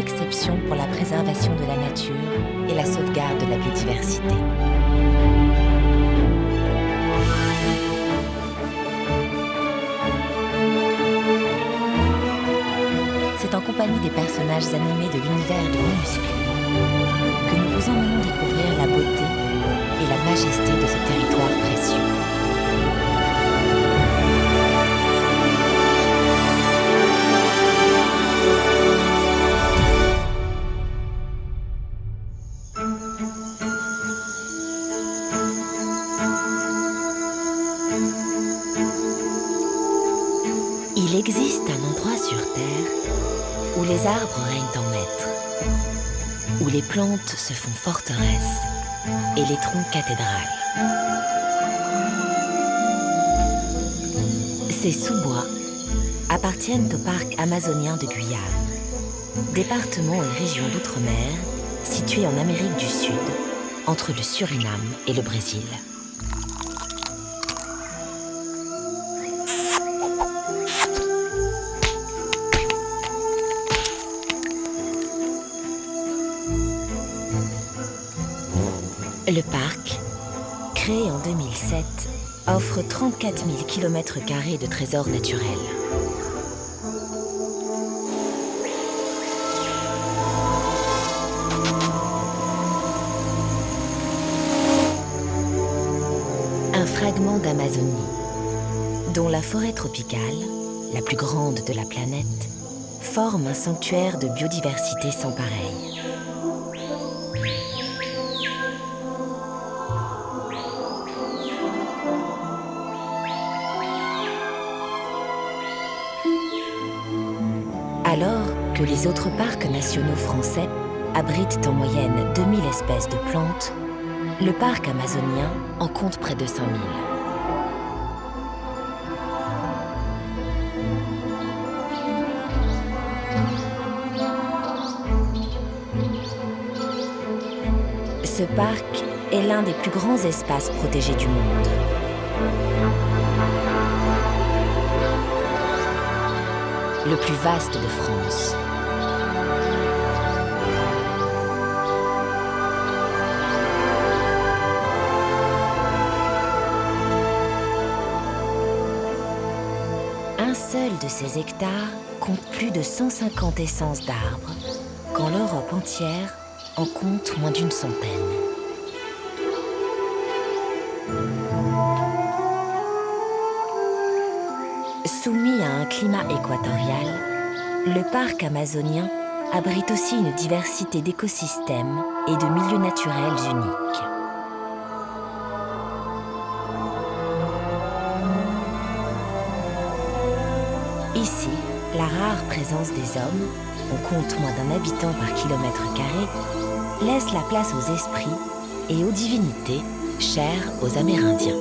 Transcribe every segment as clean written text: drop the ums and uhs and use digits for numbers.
exception pour la préservation de la nature et la sauvegarde de la biodiversité. C'est en compagnie des personnages animés de l'univers de Minuscule que nous vous emmenons découvrir la beauté et la majesté de ce territoire précieux. Il existe un endroit sur Terre où les arbres règnent en maîtres, où les plantes se font forteresses et les troncs cathédrales. Ces sous-bois appartiennent au parc amazonien de Guyane, département et région d'outre-mer situé en Amérique du Sud, entre le Suriname et le Brésil. Le parc, créé en 2007, offre 34 000 km² de trésors naturels. Un fragment d'Amazonie, dont la forêt tropicale, la plus grande de la planète, forme un sanctuaire de biodiversité sans pareil. Alors que les autres parcs nationaux français abritent en moyenne 2000 espèces de plantes, le parc amazonien en compte près de 5000. Ce parc est l'un des plus grands espaces protégés du monde. Le plus vaste de France. Un seul de ces hectares compte plus de 150 essences d'arbres, quand l'Europe entière en compte moins d'une centaine. Soumis à un climat équatorial, le parc amazonien abrite aussi une diversité d'écosystèmes et de milieux naturels uniques. Ici, la rare présence des hommes, on compte moins d'un habitant par kilomètre carré, laisse la place aux esprits et aux divinités chères aux Amérindiens.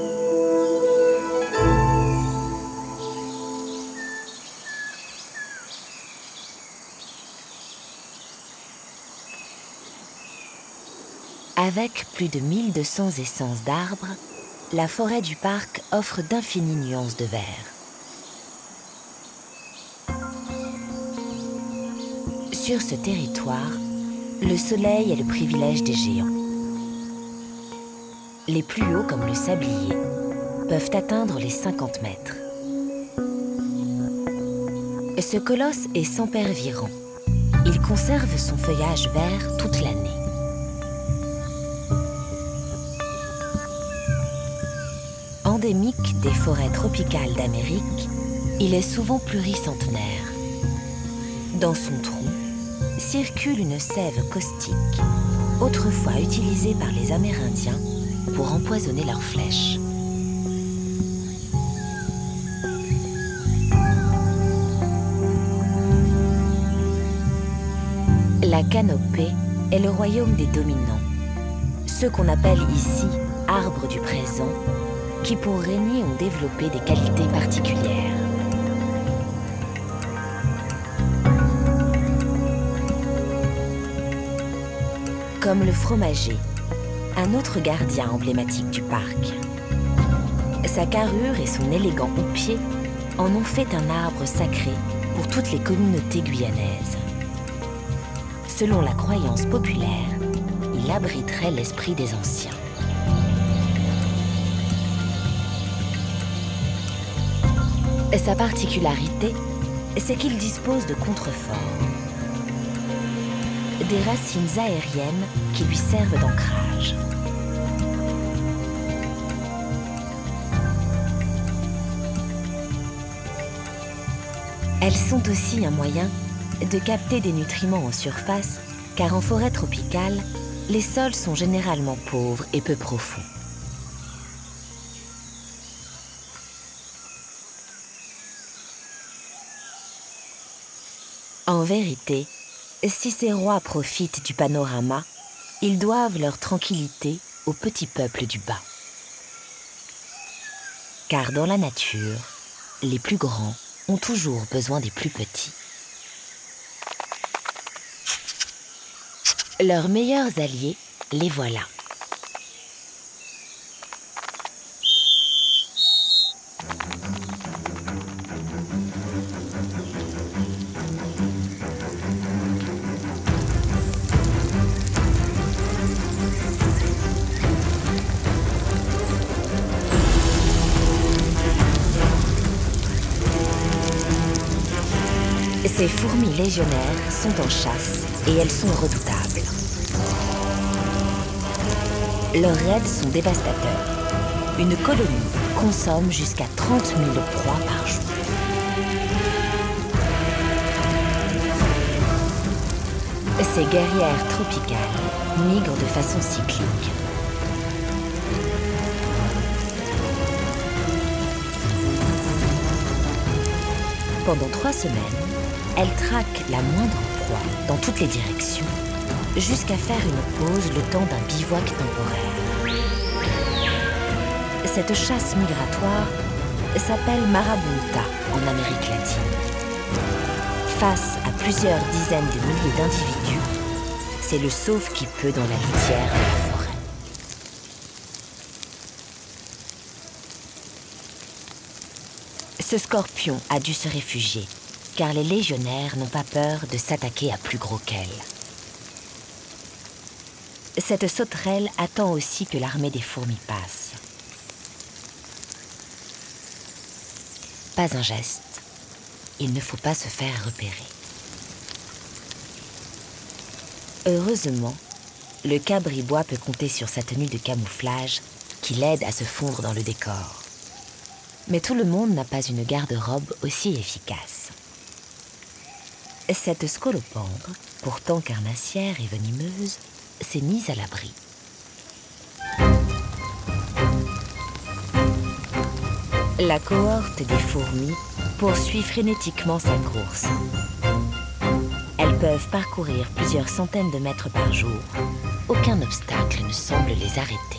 Avec plus de 1200 essences d'arbres, la forêt du parc offre d'infinies nuances de vert. Sur ce territoire, le soleil est le privilège des géants. Les plus hauts, comme le sablier, peuvent atteindre les 50 mètres. Ce colosse est sempervirent. Il conserve son feuillage vert toute l'année. Endémique des forêts tropicales d'Amérique, il est souvent pluricentenaire. Dans son tronc circule une sève caustique, autrefois utilisée par les Amérindiens pour empoisonner leurs flèches. La canopée est le royaume des dominants, ceux qu'on appelle ici arbres du présent, qui pour régner ont développé des qualités particulières. Comme le fromager, un autre gardien emblématique du parc. Sa carrure et son élégant houppier en ont fait un arbre sacré pour toutes les communautés guyanaises. Selon la croyance populaire, il abriterait l'esprit des anciens. Sa particularité, c'est qu'il dispose de contreforts, des racines aériennes qui lui servent d'ancrage. Elles sont aussi un moyen de capter des nutriments en surface, car en forêt tropicale, les sols sont généralement pauvres et peu profonds. En vérité, si ces rois profitent du panorama, ils doivent leur tranquillité au petit peuple du bas. Car dans la nature, les plus grands ont toujours besoin des plus petits. Leurs meilleurs alliés, les voilà. Ces fourmis légionnaires sont en chasse et elles sont redoutables. Leurs raids sont dévastateurs. Une colonie consomme jusqu'à 30 000 proies par jour. Ces guerrières tropicales migrent de façon cyclique. Pendant 3 semaines, elles traquent la moindre proie dans toutes les directions, jusqu'à faire une pause le temps d'un bivouac temporaire. Cette chasse migratoire s'appelle marabunta en Amérique latine. Face à plusieurs dizaines de milliers d'individus, c'est le sauve-qui-peut dans la litière de la forêt. Ce scorpion a dû se réfugier, car les légionnaires n'ont pas peur de s'attaquer à plus gros qu'elle. Cette sauterelle attend aussi que l'armée des fourmis passe. Pas un geste, il ne faut pas se faire repérer. Heureusement, le cabribois peut compter sur sa tenue de camouflage qui l'aide à se fondre dans le décor. Mais tout le monde n'a pas une garde-robe aussi efficace. Cette scolopendre, pourtant carnassière et venimeuse, s'est mise à l'abri. La cohorte des fourmis poursuit frénétiquement sa course. Elles peuvent parcourir plusieurs centaines de mètres par jour. Aucun obstacle ne semble les arrêter.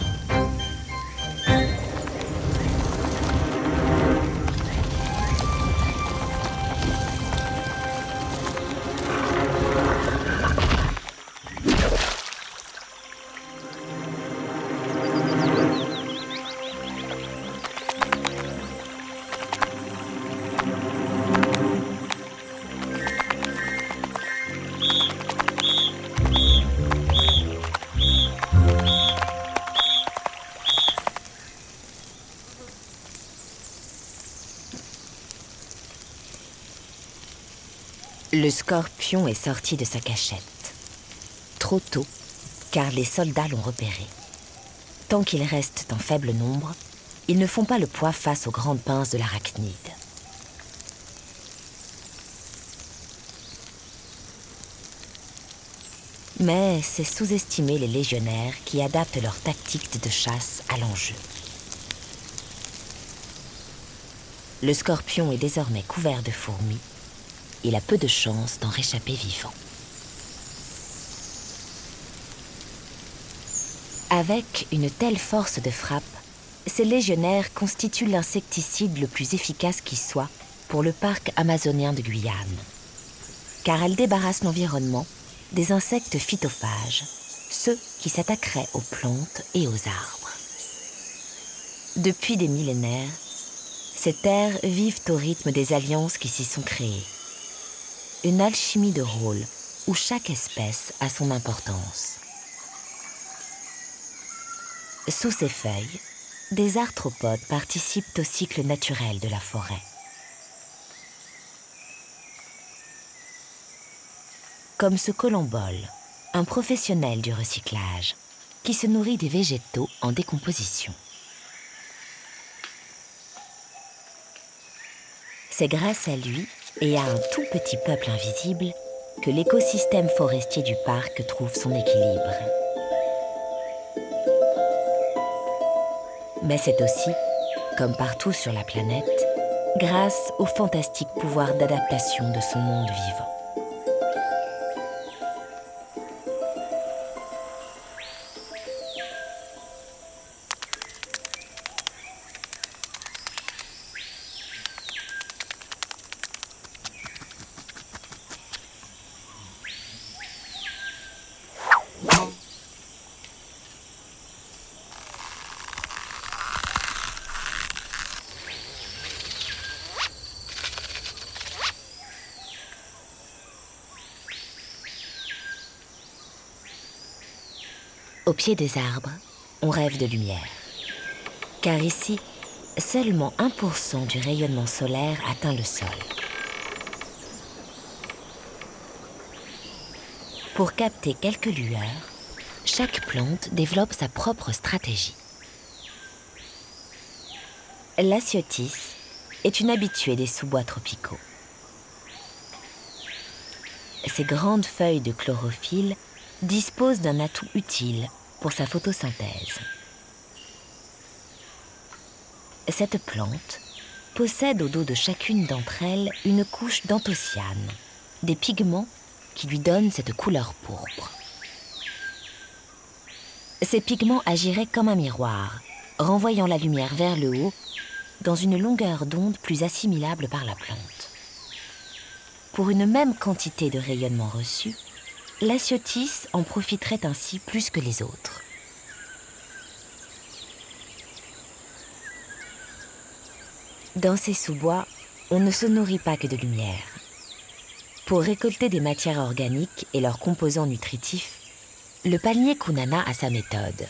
Le scorpion est sorti de sa cachette. Trop tôt, car les soldats l'ont repéré. Tant qu'ils restent en faible nombre, ils ne font pas le poids face aux grandes pinces de l'arachnide. Mais c'est sous-estimer les légionnaires qui adaptent leur tactique de chasse à l'enjeu. Le scorpion est désormais couvert de fourmis. Il a peu de chances d'en réchapper vivant. Avec une telle force de frappe, ces légionnaires constituent l'insecticide le plus efficace qui soit pour le parc amazonien de Guyane. Car elles débarrassent l'environnement des insectes phytophages, ceux qui s'attaqueraient aux plantes et aux arbres. Depuis des millénaires, ces terres vivent au rythme des alliances qui s'y sont créées. Une alchimie de rôle où chaque espèce a son importance. Sous ses feuilles, des arthropodes participent au cycle naturel de la forêt. Comme ce colombole, un professionnel du recyclage, qui se nourrit des végétaux en décomposition. C'est grâce à lui et à un tout petit peuple invisible que l'écosystème forestier du parc trouve son équilibre. Mais c'est aussi, comme partout sur la planète, grâce au fantastique pouvoir d'adaptation de son monde vivant. Au pied des arbres, on rêve de lumière. Car ici, seulement 1% du rayonnement solaire atteint le sol. Pour capter quelques lueurs, chaque plante développe sa propre stratégie. L'Aciotis est une habituée des sous-bois tropicaux. Ses grandes feuilles de chlorophylle disposent d'un atout utile pour sa photosynthèse. Cette plante possède au dos de chacune d'entre elles une couche d'anthocyanes, des pigments qui lui donnent cette couleur pourpre. Ces pigments agiraient comme un miroir, renvoyant la lumière vers le haut dans une longueur d'onde plus assimilable par la plante. Pour une même quantité de rayonnement reçu, l'Aciotis en profiterait ainsi plus que les autres. Dans ces sous-bois, on ne se nourrit pas que de lumière. Pour récolter des matières organiques et leurs composants nutritifs, le palmier kunana a sa méthode.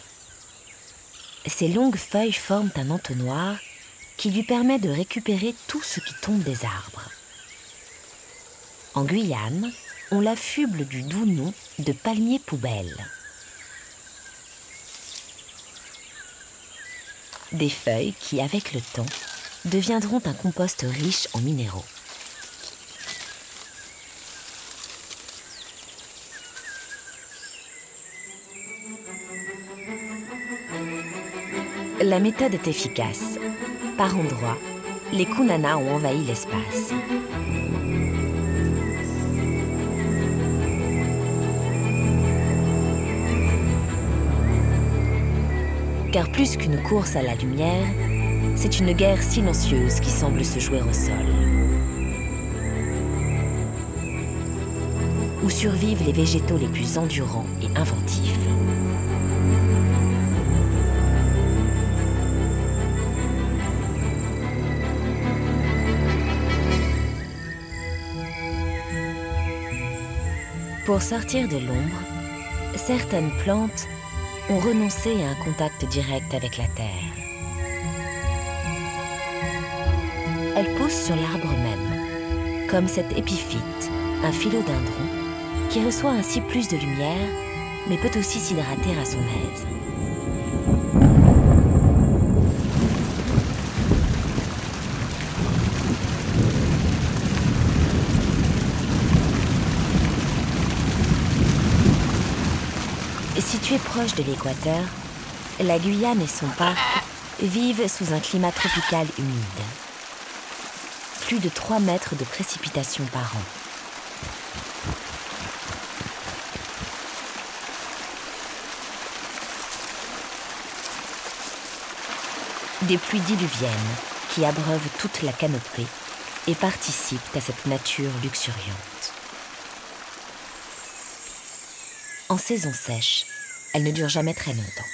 Ses longues feuilles forment un entonnoir qui lui permet de récupérer tout ce qui tombe des arbres. En Guyane, on l'affuble du doux nom de palmier poubelle. Des feuilles qui, avec le temps, deviendront un compost riche en minéraux. La méthode est efficace. Par endroits, les kunanas ont envahi l'espace. Car plus qu'une course à la lumière, c'est une guerre silencieuse qui semble se jouer au sol. Où survivent les végétaux les plus endurants et inventifs. Pour sortir de l'ombre, certaines plantes ont renoncé à un contact direct avec la terre. Elles poussent sur l'arbre même, comme cette épiphyte, un philodendron, qui reçoit ainsi plus de lumière, mais peut aussi s'hydrater à son aise. Située proche de l'équateur, la Guyane et son parc vivent sous un climat tropical humide. Plus de 3 mètres de précipitations par an. Des pluies diluviennes qui abreuvent toute la canopée et participent à cette nature luxuriante. En saison sèche, elle ne dure jamais très longtemps.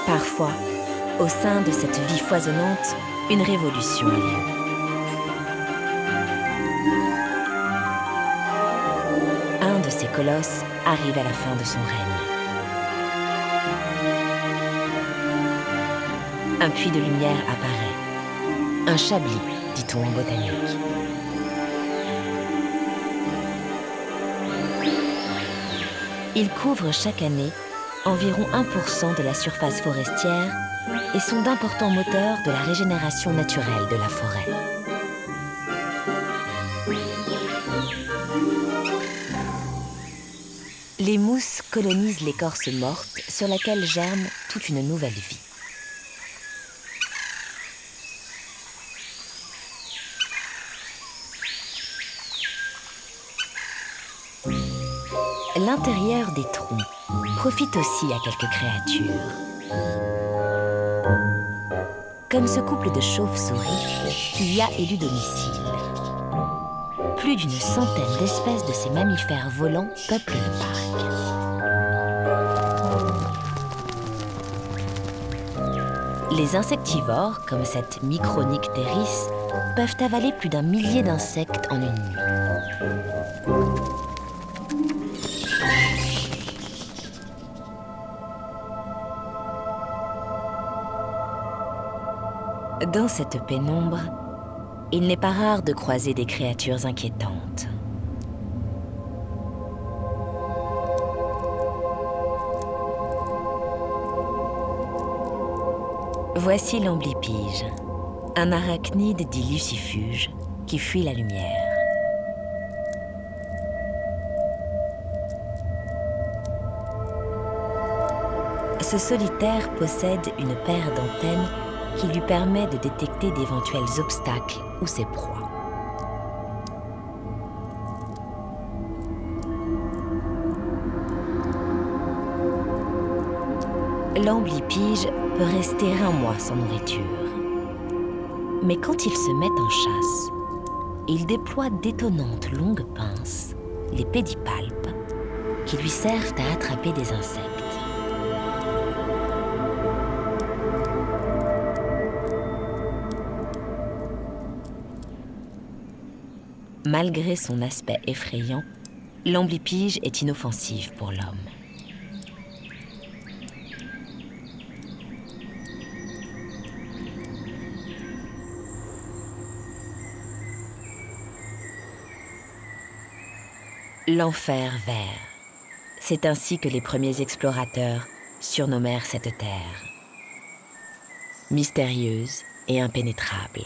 Parfois, au sein de cette vie foisonnante, une révolution a lieu. Un de ces colosses arrive à la fin de son règne. Un puits de lumière apparaît. Un chablis, dit-on en botanique. Ils couvrent chaque année environ 1% de la surface forestière et sont d'importants moteurs de la régénération naturelle de la forêt. Les mousses colonisent l'écorce morte sur laquelle germe toute une nouvelle vie. L'intérieur des troncs profite aussi à quelques créatures. Comme ce couple de chauves-souris qui y a élu domicile. Plus d'une centaine d'espèces de ces mammifères volants peuplent le parc. Les insectivores, comme cette Micronycteris, peuvent avaler plus d'1 millier d'insectes en une nuit. Dans cette pénombre, il n'est pas rare de croiser des créatures inquiétantes. Voici l'amblypyge, un arachnide dit lucifuge qui fuit la lumière. Ce solitaire possède une paire d'antennes qui lui permet de détecter d'éventuels obstacles ou ses proies. L'amblypyge peut rester 1 mois sans nourriture. Mais quand il se met en chasse, il déploie d'étonnantes longues pinces, les pédipalpes, qui lui servent à attraper des insectes. Malgré son aspect effrayant, l'amblypyge est inoffensive pour l'homme. L'enfer vert. C'est ainsi que les premiers explorateurs surnommèrent cette terre. Mystérieuse et impénétrable.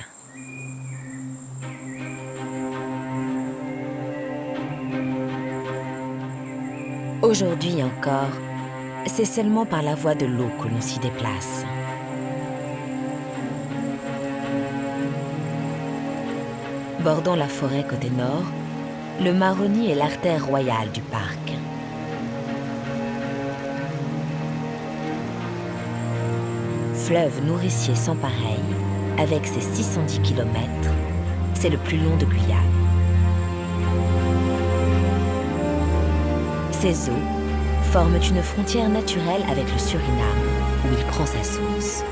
Aujourd'hui encore, c'est seulement par la voie de l'eau que l'on s'y déplace. Bordant la forêt côté nord, le Maroni est l'artère royale du parc. Fleuve nourricier sans pareil, avec ses 610 km, c'est le plus long de Guyane. Ces eaux forment une frontière naturelle avec le Suriname, où il prend sa source.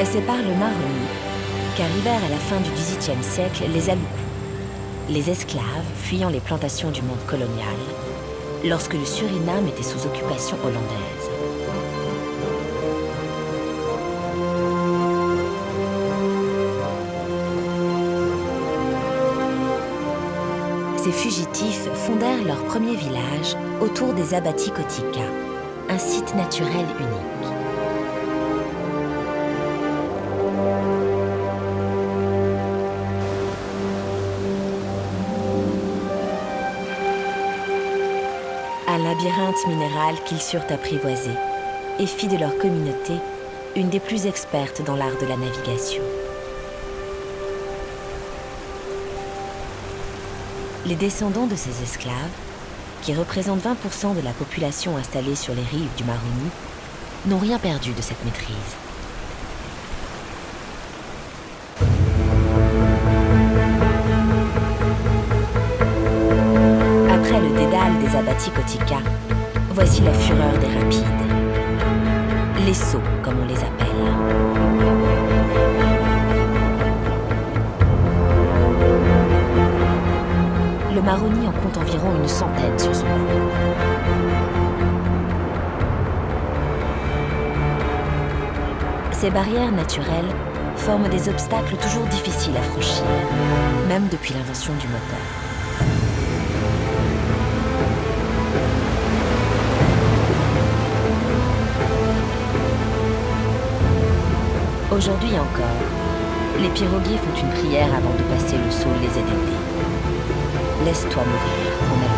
C'est par le Maroni qu'arrivèrent à la fin du XVIIIe siècle les Aloukou, les esclaves fuyant les plantations du monde colonial, lorsque le Suriname était sous occupation hollandaise. Ces fugitifs fondèrent leur premier village autour des Abati-Kotika, un site naturel unique. Un labyrinthe minéral qu'ils surent apprivoiser et fit de leur communauté une des plus expertes dans l'art de la navigation. Les descendants de ces esclaves qui représentent 20% de la population installée sur les rives du Maroni, n'ont rien perdu de cette maîtrise. Après le dédale des Abatticotica, voici la fureur des rapides. Les sauts, comme on les appelle. Le Maroni en compte environ une centaine sur son cours. Ces barrières naturelles forment des obstacles toujours difficiles à franchir, même depuis l'invention du moteur. Aujourd'hui encore, les piroguiers font une prière avant de passer le saut les édétés. Laisse-toi mourir, mon ami.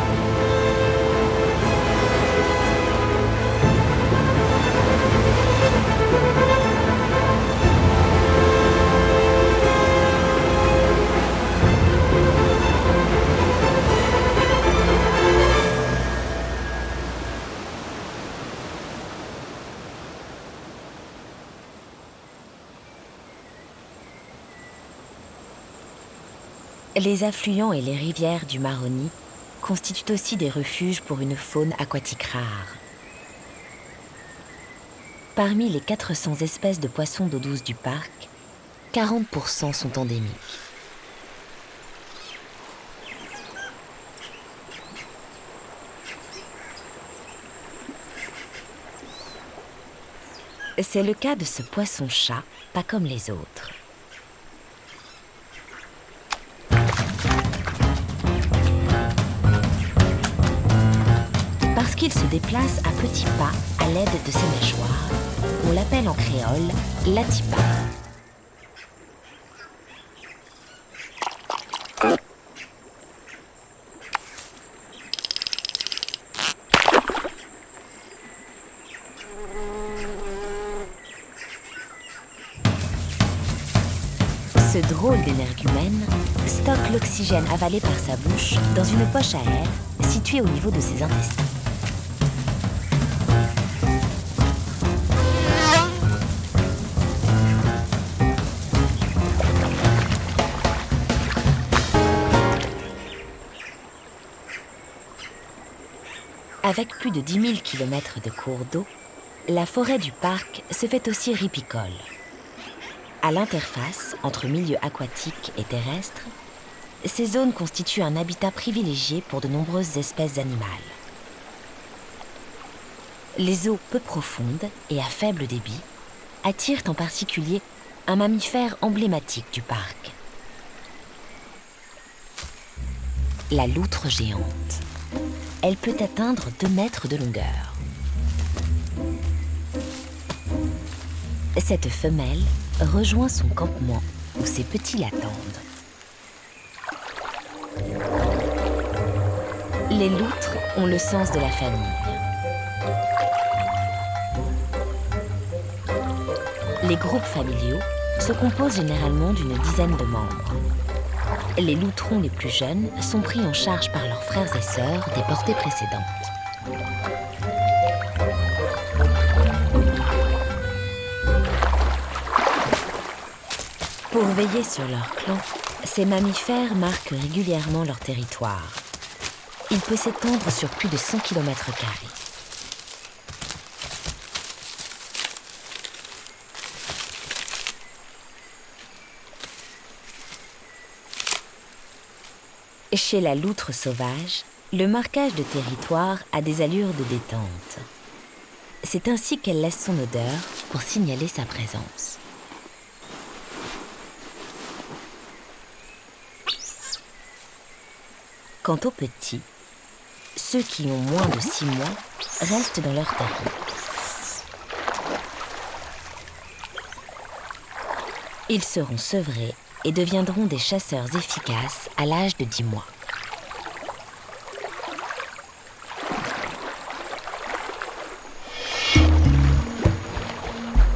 Les affluents et les rivières du Maroni constituent aussi des refuges pour une faune aquatique rare. Parmi les 400 espèces de poissons d'eau douce du parc, 40% sont endémiques. C'est le cas de ce poisson-chat, pas comme les autres. Parce qu'il se déplace à petits pas à l'aide de ses mâchoires, on l'appelle en créole latipa. Ce drôle d'énergumène stocke l'oxygène avalé par sa bouche dans une poche à air située au niveau de ses intestins. Avec plus de 10 000 km de cours d'eau, la forêt du parc se fait aussi ripicole. À l'interface entre milieu aquatique et terrestre, ces zones constituent un habitat privilégié pour de nombreuses espèces animales. Les eaux peu profondes et à faible débit attirent en particulier un mammifère emblématique du parc, la loutre géante. Elle peut atteindre 2 mètres de longueur. Cette femelle rejoint son campement où ses petits l'attendent. Les loutres ont le sens de la famille. Les groupes familiaux se composent généralement d'une dizaine de membres. Les loutrons les plus jeunes sont pris en charge par leurs frères et sœurs des portées précédentes. Pour veiller sur leur clan, ces mammifères marquent régulièrement leur territoire. Il peut s'étendre sur plus de 100 km². Chez la loutre sauvage, le marquage de territoire a des allures de détente. C'est ainsi qu'elle laisse son odeur pour signaler sa présence. Quant aux petits, ceux qui ont moins de 6 mois restent dans leur terreau. Ils seront sevrés et deviendront des chasseurs efficaces à l'âge de 10 mois.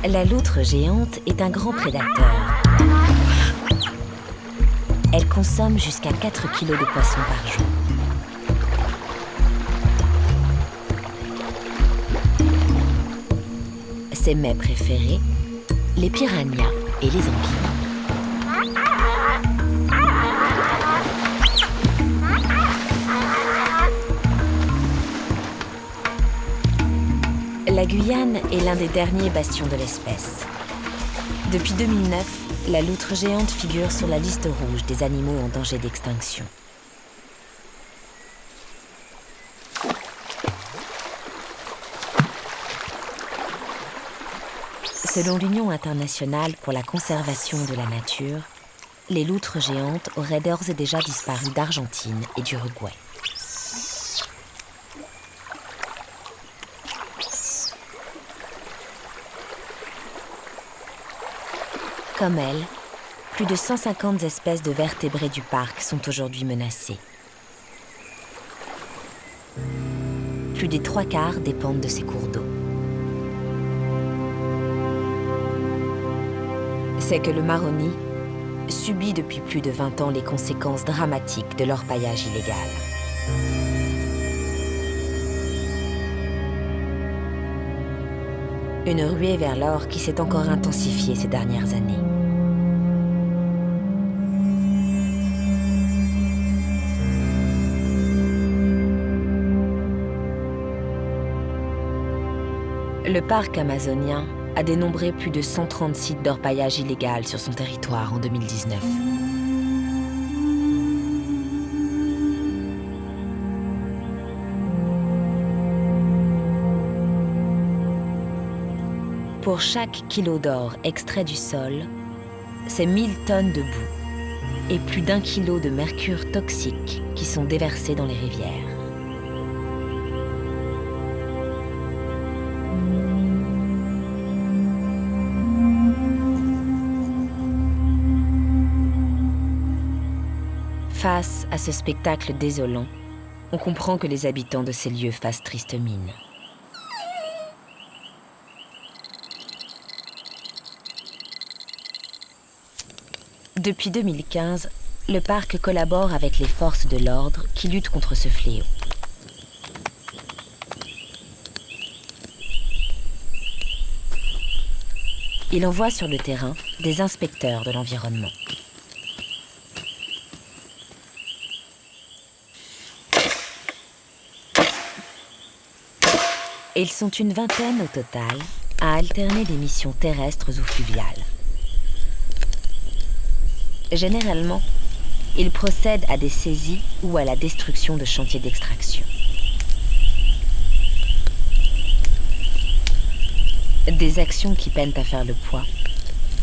La loutre géante est un grand prédateur. Elle consomme jusqu'à 4 kg de poissons par jour. Ses mets préférés, les piranhas et les anguilles. La Guyane est l'un des derniers bastions de l'espèce. Depuis 2009, la loutre géante figure sur la liste rouge des animaux en danger d'extinction. Selon l'Union internationale pour la conservation de la nature, les loutres géantes auraient d'ores et déjà disparu d'Argentine et d'Uruguay. Comme elles, plus de 150 espèces de vertébrés du parc sont aujourd'hui menacées. Plus des 3/4 dépendent de ces cours d'eau. C'est que le Maroni subit depuis plus de 20 ans les conséquences dramatiques de l'orpaillage illégal. Une ruée vers l'or qui s'est encore intensifiée ces dernières années. Le parc amazonien a dénombré plus de 130 sites d'orpaillage illégal sur son territoire en 2019. Pour chaque kilo d'or extrait du sol, c'est 1000 tonnes de boue et plus d'1 kilo de mercure toxique qui sont déversés dans les rivières. Face à ce spectacle désolant, on comprend que les habitants de ces lieux fassent triste mine. Depuis 2015, le parc collabore avec les forces de l'ordre qui luttent contre ce fléau. Il envoie sur le terrain des inspecteurs de l'environnement. Ils sont une vingtaine au total à alterner des missions terrestres ou fluviales. Généralement, ils procèdent à des saisies ou à la destruction de chantiers d'extraction. Des actions qui peinent à faire le poids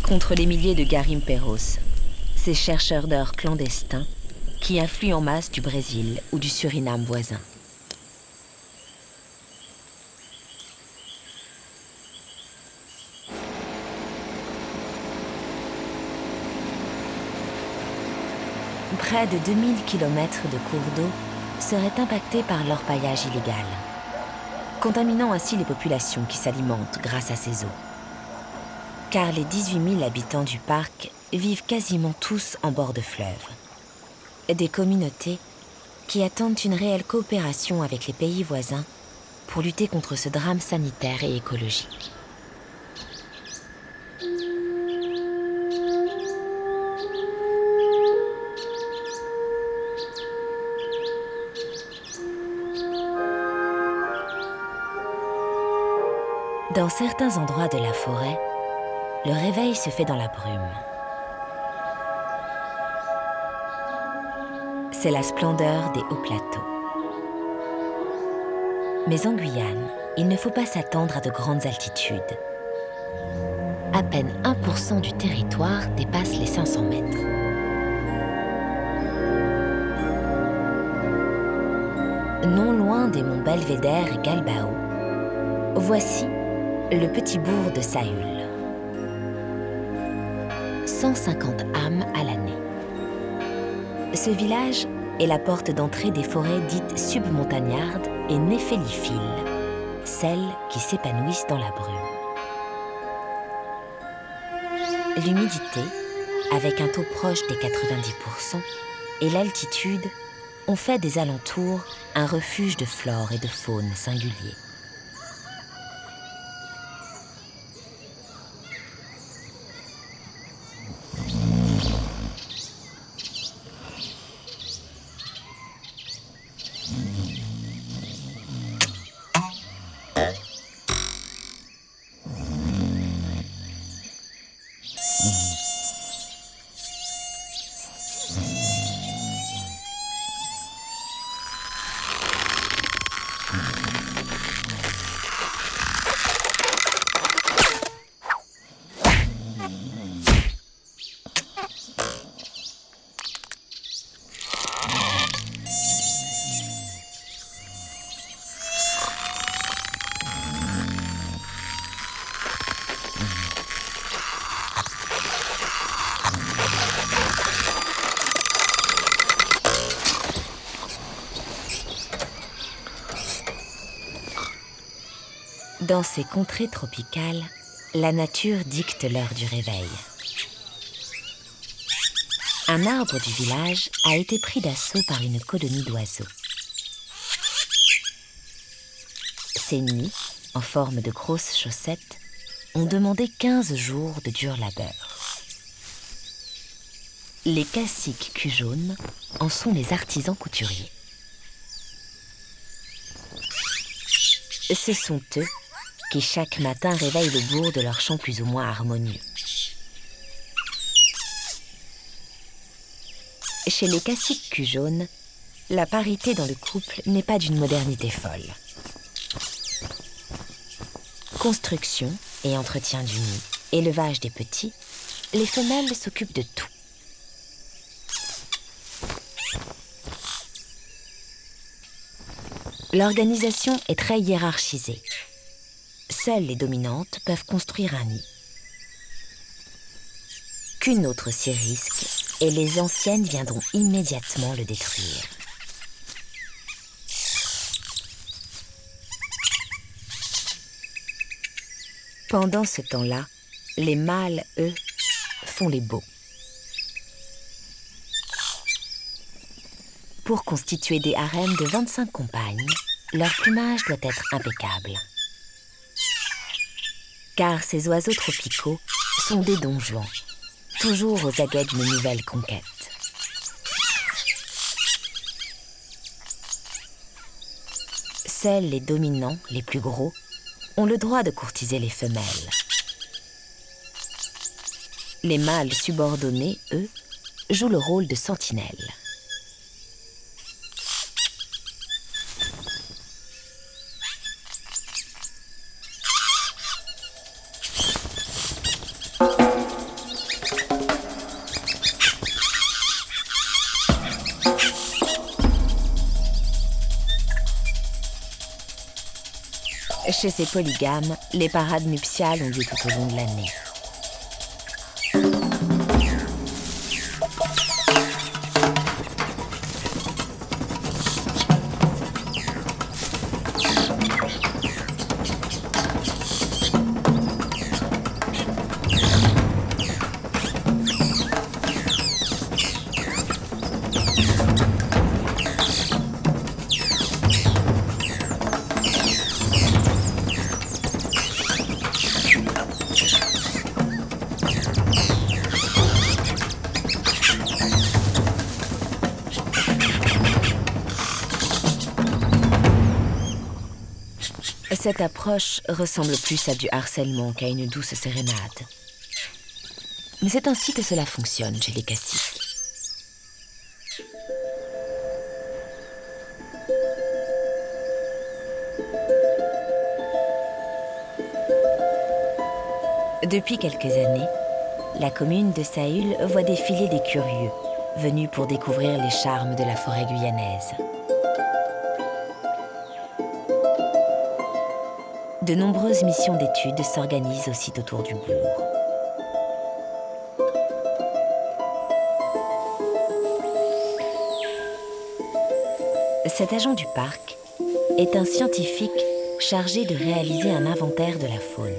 contre les milliers de garimperos, ces chercheurs d'or clandestins qui affluent en masse du Brésil ou du Suriname voisin. Près de 2000 km de cours d'eau seraient impactés par l'orpaillage illégal, contaminant ainsi les populations qui s'alimentent grâce à ces eaux. Car les 18 000 habitants du parc vivent quasiment tous en bord de fleuve. Des communautés qui attendent une réelle coopération avec les pays voisins pour lutter contre ce drame sanitaire et écologique. Dans certains endroits de la forêt, le réveil se fait dans la brume. C'est la splendeur des hauts plateaux. Mais en Guyane, il ne faut pas s'attendre à de grandes altitudes. À peine 1% du territoire dépasse les 500 mètres. Non loin des monts Belvédère et Galbao, voici le petit bourg de Saül. 150 âmes à l'année. Ce village est la porte d'entrée des forêts dites submontagnardes et néphéliphiles, celles qui s'épanouissent dans la brume. L'humidité, avec un taux proche des 90%, et l'altitude ont fait des alentours un refuge de flore et de faune singulier. Dans ces contrées tropicales, la nature dicte l'heure du réveil. Un arbre du village a été pris d'assaut par une colonie d'oiseaux. Ces nids, en forme de grosses chaussettes, ont demandé 15 jours de dur labeur. Les caciques cul jaune en sont les artisans couturiers. Ce sont eux qui chaque matin réveillent le bourg de leur chant plus ou moins harmonieux. Chez les caciques cul jaune, la parité dans le couple n'est pas d'une modernité folle. Construction et entretien du nid, élevage des petits, les femelles s'occupent de tout. L'organisation est très hiérarchisée. Seules les dominantes peuvent construire un nid. Qu'une autre s'y risque et les anciennes viendront immédiatement le détruire. Pendant ce temps-là, les mâles, eux, font les beaux. Pour constituer des harems de 25 compagnes, leur plumage doit être impeccable. Car ces oiseaux tropicaux sont des don Juan, toujours aux aguets d'une nouvelle conquête. Seuls les dominants, les plus gros, ont le droit de courtiser les femelles. Les mâles subordonnés, eux, jouent le rôle de sentinelles. Chez ces polygames, les parades nuptiales ont lieu tout au long de l'année. Cette approche ressemble plus à du harcèlement qu'à une douce sérénade. Mais c'est ainsi que cela fonctionne chez les caciques. Depuis quelques années, la commune de Saül voit défiler des curieux, venus pour découvrir les charmes de la forêt guyanaise. De nombreuses missions d'études s'organisent aussi autour du bourg. Cet agent du parc est un scientifique chargé de réaliser un inventaire de la faune.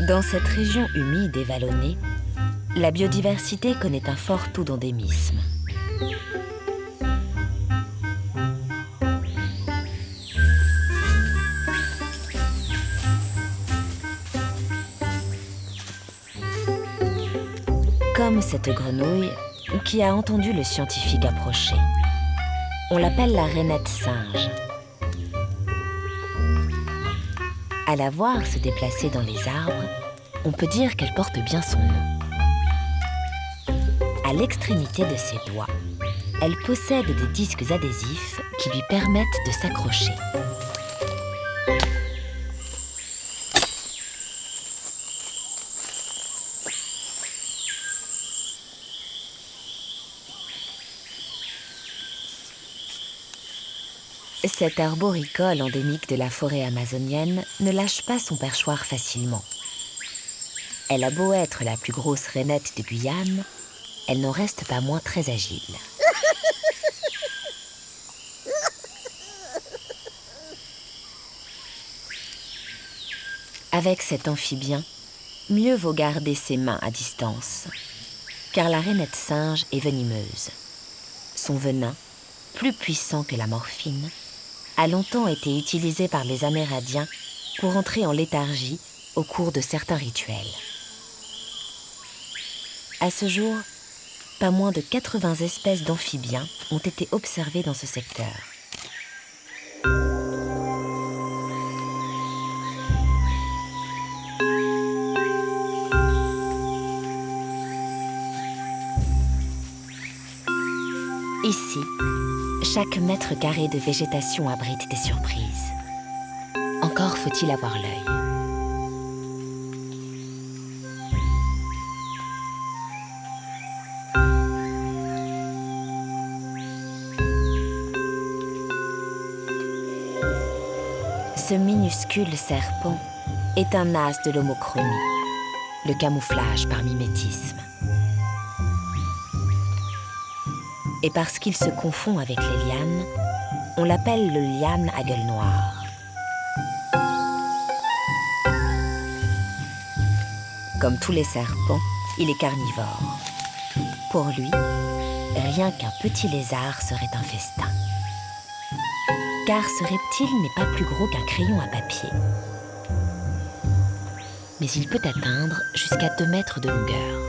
Dans cette région humide et vallonnée, la biodiversité connaît un fort taux d'endémisme. Comme cette grenouille qui a entendu le scientifique approcher. On l'appelle la rainette singe. À la voir se déplacer dans les arbres, on peut dire qu'elle porte bien son nom. À l'extrémité de ses doigts, elle possède des disques adhésifs qui lui permettent de s'accrocher. Cette arboricole endémique de la forêt amazonienne ne lâche pas son perchoir facilement. Elle a beau être la plus grosse rainette de Guyane, elle n'en reste pas moins très agile. Avec cet amphibien, mieux vaut garder ses mains à distance, car la rainette singe est venimeuse. Son venin, plus puissant que la morphine, a longtemps été utilisé par les Amérindiens pour entrer en léthargie au cours de certains rituels. À ce jour, pas moins de 80 espèces d'amphibiens ont été observées dans ce secteur. Ici, chaque mètre carré de végétation abrite des surprises. Encore faut-il avoir l'œil. Ce minuscule serpent est un as de l'homochromie, le camouflage par mimétisme. Et parce qu'il se confond avec les lianes, on l'appelle le liane à gueule noire. Comme tous les serpents, il est carnivore. Pour lui, rien qu'un petit lézard serait un festin. Car ce reptile n'est pas plus gros qu'un crayon à papier. Mais il peut atteindre jusqu'à 2 mètres de longueur.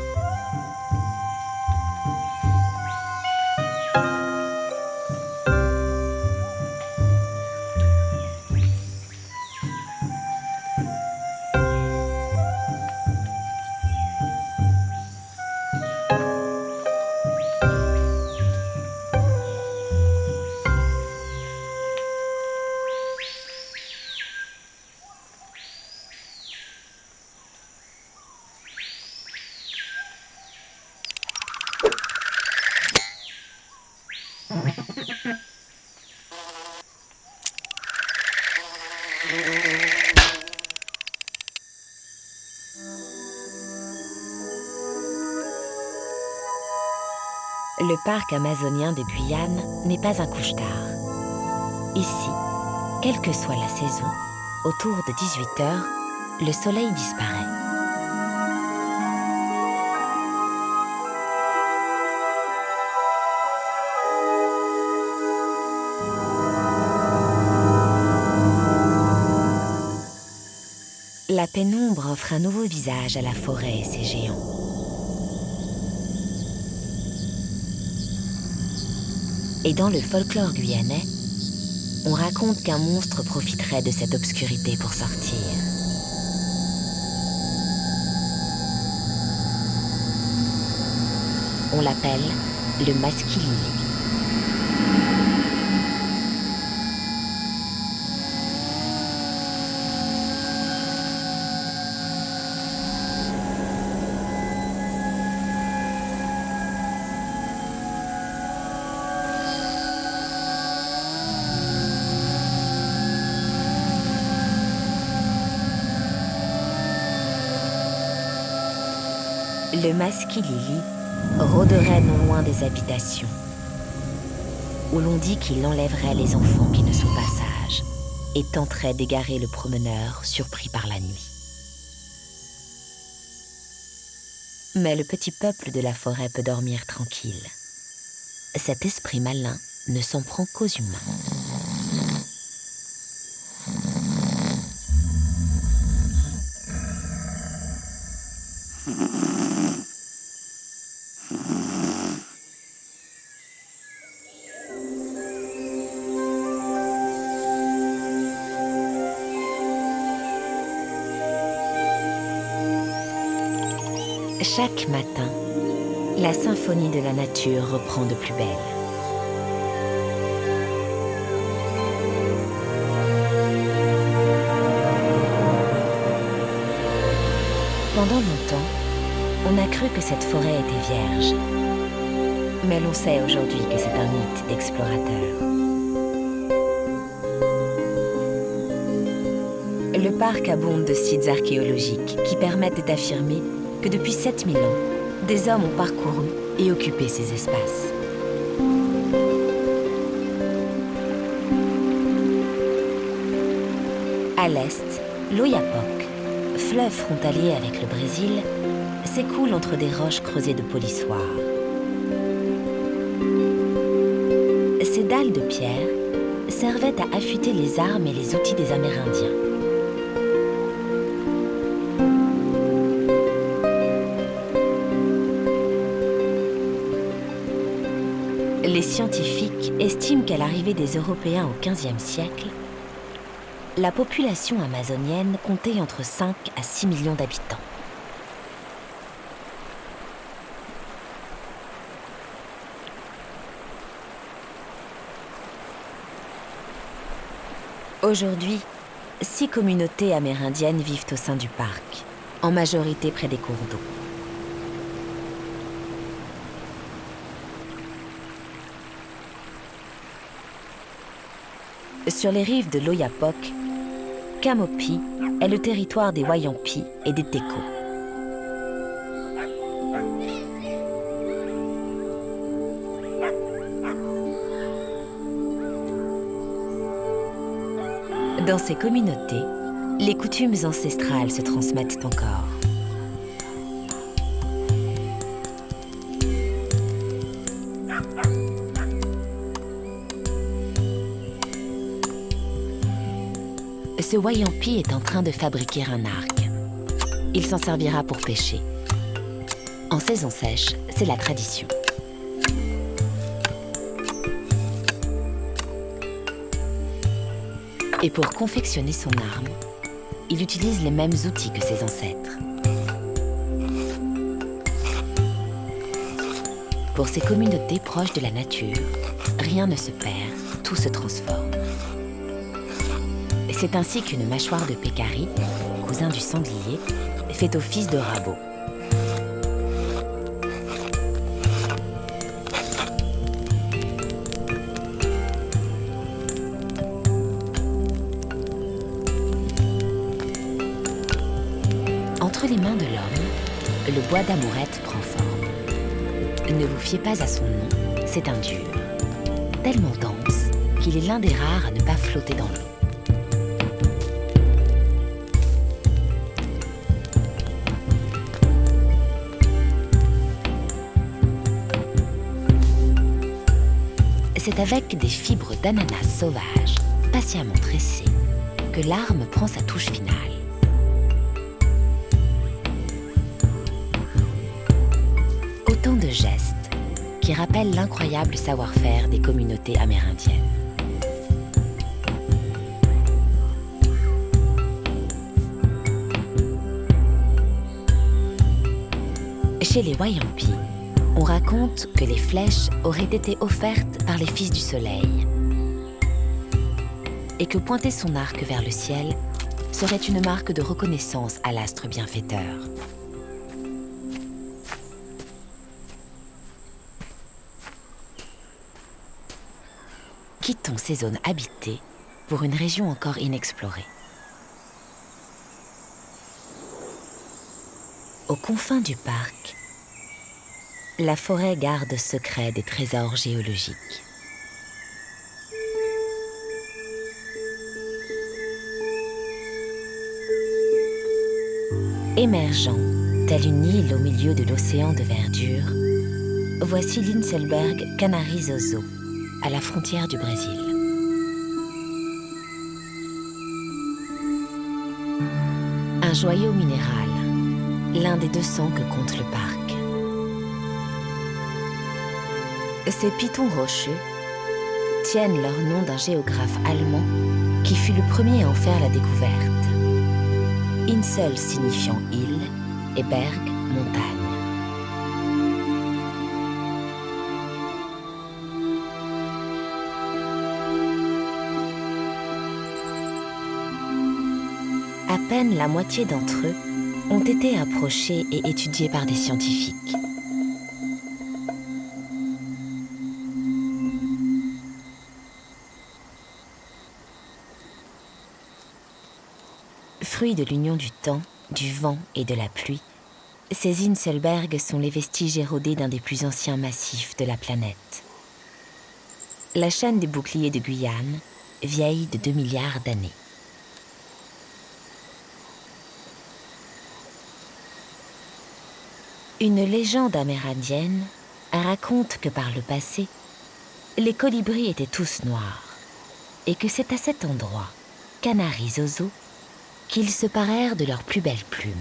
Le parc amazonien de Guyane n'est pas un couche-tard. Ici, quelle que soit la saison, autour de 18 heures, le soleil disparaît. La pénombre offre un nouveau visage à la forêt et ses géants. Et dans le folklore guyanais, on raconte qu'un monstre profiterait de cette obscurité pour sortir. On l'appelle le maskilili. Le maskilili rôderait non loin des habitations, où l'on dit qu'il enlèverait les enfants qui ne sont pas sages et tenterait d'égarer le promeneur surpris par la nuit. Mais le petit peuple de la forêt peut dormir tranquille. Cet esprit malin ne s'en prend qu'aux humains. Chaque matin, la symphonie de la nature reprend de plus belle. Pendant longtemps, on a cru que cette forêt était vierge. Mais l'on sait aujourd'hui que c'est un mythe d'explorateur. Le parc abonde de sites archéologiques qui permettent d'affirmer que depuis 7000 ans, des hommes ont parcouru et occupé ces espaces. À l'est, l'Oyapock, fleuve frontalier avec le Brésil, s'écoule entre des roches creusées de polissoirs. Ces dalles de pierre servaient à affûter les armes et les outils des Amérindiens. Les scientifiques estiment qu'à l'arrivée des Européens au XVe siècle, la population amazonienne comptait entre 5 à 6 millions d'habitants. Aujourd'hui, 6 communautés amérindiennes vivent au sein du parc, en majorité près des cours d'eau. Sur les rives de l'Oyapock, Camopi est le territoire des Wayampi et des Tekos. Dans ces communautés, les coutumes ancestrales se transmettent encore. Ce Wayampi est en train de fabriquer un arc. Il s'en servira pour pêcher. En saison sèche, c'est la tradition. Et pour confectionner son arme, il utilise les mêmes outils que ses ancêtres. Pour ces communautés proches de la nature, rien ne se perd, tout se transforme. C'est ainsi qu'une mâchoire de pécari, cousin du sanglier, fait office de rabot. Entre les mains de l'homme, le bois d'amourette prend forme. Ne vous fiez pas à son nom, c'est un dur, tellement dense qu'il est l'un des rares à ne pas flotter dans l'eau. C'est avec des fibres d'ananas sauvages, patiemment tressées, que l'arme prend sa touche finale. Autant de gestes qui rappellent l'incroyable savoir-faire des communautés amérindiennes. Chez les Wayampi, on raconte que les flèches auraient été offertes par les fils du soleil et que pointer son arc vers le ciel serait une marque de reconnaissance à l'astre bienfaiteur. Quittons ces zones habitées pour une région encore inexplorée. Aux confins du parc, la forêt garde secret des trésors géologiques. Émergeant, telle une île au milieu de l'océan de verdure, voici l'Inselberg Canarizoso, à la frontière du Brésil. Un joyau minéral, l'un des 200 que compte le parc. Ces pitons rocheux tiennent leur nom d'un géographe allemand qui fut le premier à en faire la découverte. Insel signifiant île et berg, montagne. À peine la moitié d'entre eux ont été approchés et étudiés par des scientifiques. Fruit de l'union du temps, du vent et de la pluie, ces Inselbergs sont les vestiges érodés d'un des plus anciens massifs de la planète. La chaîne des boucliers de Guyane, vieille de 2 milliards d'années. Une légende amérindienne raconte que par le passé, les colibris étaient tous noirs et que c'est à cet endroit, Canaris-Ozo, qu'ils se parèrent de leurs plus belles plumes.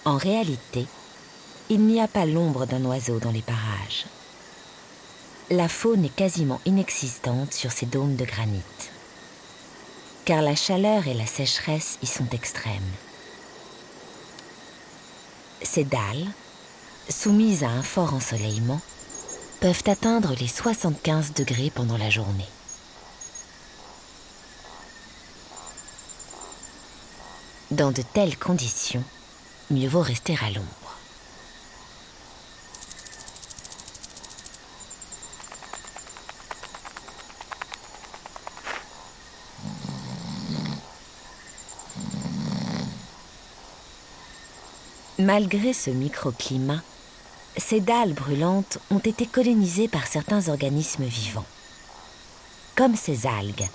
En réalité, il n'y a pas l'ombre d'un oiseau dans les parages. La faune est quasiment inexistante sur ces dômes de granit, car la chaleur et la sécheresse y sont extrêmes. Ces dalles, soumises à un fort ensoleillement, peuvent atteindre les 75 degrés pendant la journée. Dans de telles conditions, mieux vaut rester à l'ombre. Malgré ce microclimat, ces dalles brûlantes ont été colonisées par certains organismes vivants, comme ces algues,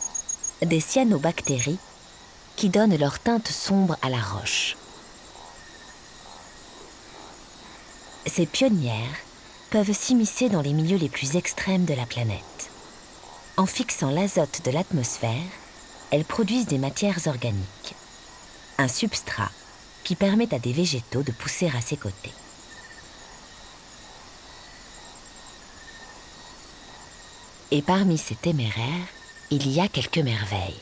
des cyanobactéries, qui donnent leur teinte sombre à la roche. Ces pionnières peuvent s'immiscer dans les milieux les plus extrêmes de la planète. En fixant l'azote de l'atmosphère, elles produisent des matières organiques, un substrat qui permet à des végétaux de pousser à ses côtés. Et parmi ces téméraires, il y a quelques merveilles.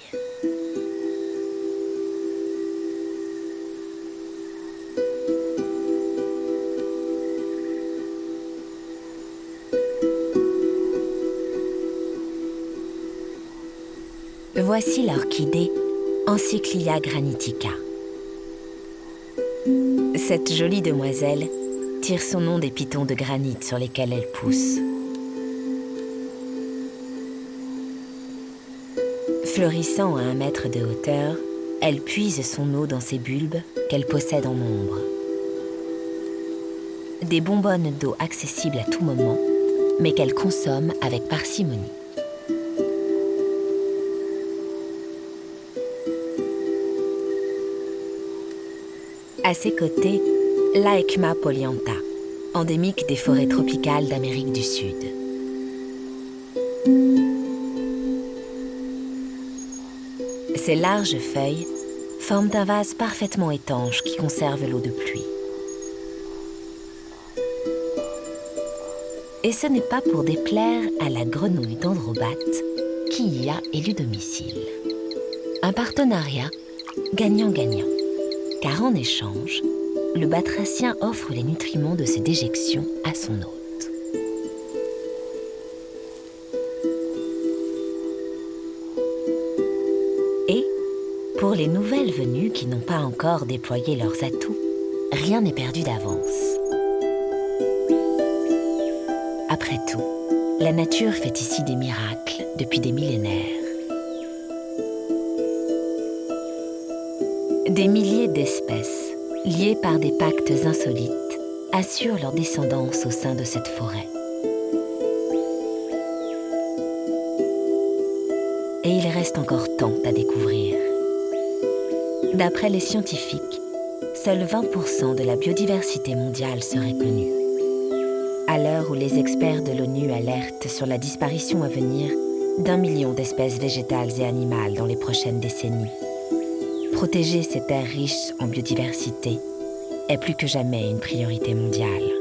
Voici l'orchidée Encyclia granitica. Cette jolie demoiselle tire son nom des pitons de granit sur lesquels elle pousse. Fleurissant à 1 mètre de hauteur, elle puise son eau dans ses bulbes qu'elle possède en nombre. Des bonbonnes d'eau accessibles à tout moment, mais qu'elle consomme avec parcimonie. À ses côtés, l'Aecma pollianta, endémique des forêts tropicales d'Amérique du Sud. Ses larges feuilles forment un vase parfaitement étanche qui conserve l'eau de pluie. Et ce n'est pas pour déplaire à la grenouille d'Androbates qui y a élu domicile. Un partenariat gagnant-gagnant. Car en échange, le batracien offre les nutriments de ses déjections à son hôte. Et, pour les nouvelles venues qui n'ont pas encore déployé leurs atouts, rien n'est perdu d'avance. Après tout, la nature fait ici des miracles depuis des millénaires. Des milliers d'espèces, liées par des pactes insolites, assurent leur descendance au sein de cette forêt. Et il reste encore tant à découvrir. D'après les scientifiques, seuls 20% de la biodiversité mondiale serait connue. À l'heure où les experts de l'ONU alertent sur la disparition à venir d'1 million d'espèces végétales et animales dans les prochaines décennies, protéger ces terres riches en biodiversité est plus que jamais une priorité mondiale.